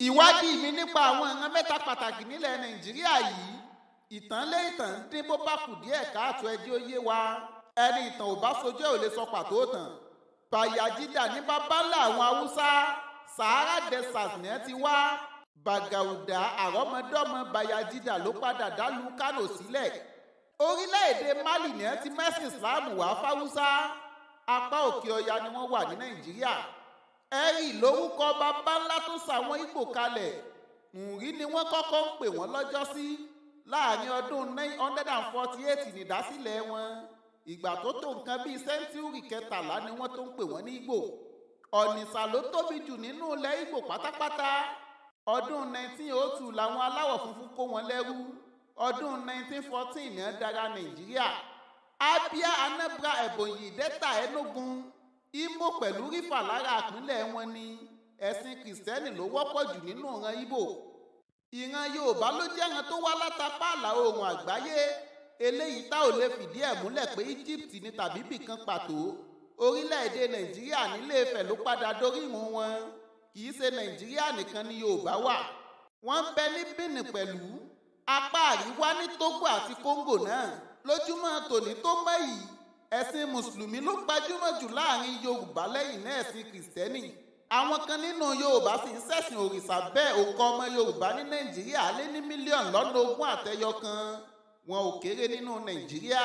ìwádìí mi nípa àwọn ìran mẹ́ta pàtàkì nílẹ̀ Nàìjíríà yìí ìtàn lé ìtàn dín bó bá kù díẹ̀ káàtó ẹjẹ́ ó yé wa ẹni ìtàn ò bá sojú ẹ̀ ò lè sọ pàtó tàn. Bayajida ní bàbá ńlá àwọn Haúsá Sahara Desert ní ẹ ti wá. Bagauda àrọ́mọdọ́mọ Bayajida ló padà dálù Kánò sílẹ̀. Orílẹ̀-èdè Mali ní ẹ ti mẹ́sìn Islam wá fáwúsá. Apá òkè ọya ni wọ́n wà ní Nàìjíríà. Ẹ̀rì lórúkọ bàbá ńlá tó sàwọn Ìgbò kalẹ̀. Nùrí ni wọ́n kọ́kọ́ ń pè wọ́n lọ́jọ́sí. Láàrin ọdún 948 nìdásílẹ̀ wọn. Ìgbà tó tó nǹkan bíi sẹ́ńtúrì kẹtàlá ni wọ́n tó ń pè wọ́n ní Ìgbò. Ọ̀nìṣà ló tóbi jù nínú ilẹ̀ Ìgbò pátápátá. Ọdún 1902 làwọn aláwọ̀ funfun kó wọn lẹ́rú. Ọdún 1914 ní wọ́n dára Nàìjíríà. Abia, Anambra, Ebonyi, Delta, Enugu, Imo pẹ̀lú Rífà lára ìpínlẹ̀ wọn ni. Ẹ̀sìn Kìrìsìtẹ́nì ló wọ́pọ̀ jù nínú ìran Ìgbò. Ìran Yorùbá ló jẹ́ ìran tó wá látapá àlà oòrùn àgbáyé. Eléyìí tá ò lè fìdí ẹ̀ múlẹ̀ pé Egypt ni tàbí bìkan pàtó. Orílẹ̀-èdè Nàìjíríà nílé Ifẹ̀ ló padà dórí ìrun wọn. Kì í ṣe Nàìjíríà nìkan ni Yorùbá wà. Wọ́n ń bẹ ní Benin pẹ̀lú. Apá àríwá ní Togo àti Congo náà. Lójúmọ́ tòní tó mọ́ yìí ẹ̀sìn Mùsùlùmí ló gbajúmọ̀ jù láàrin Yorùbá lẹ́yìn náà ẹ̀sìn Kìrìsìtẹ́nì. Àwọn kan nínú Yorùbá sì ń ṣẹ̀sìn òrìṣà bẹ́ẹ̀ òǹkà ọmọ Yorùbá ní Nàìjíríà lé ní mílíọ̀nù lọ́nà 20 àtẹyọ kan. Wọn ò kéré nínú Nàìjíríà.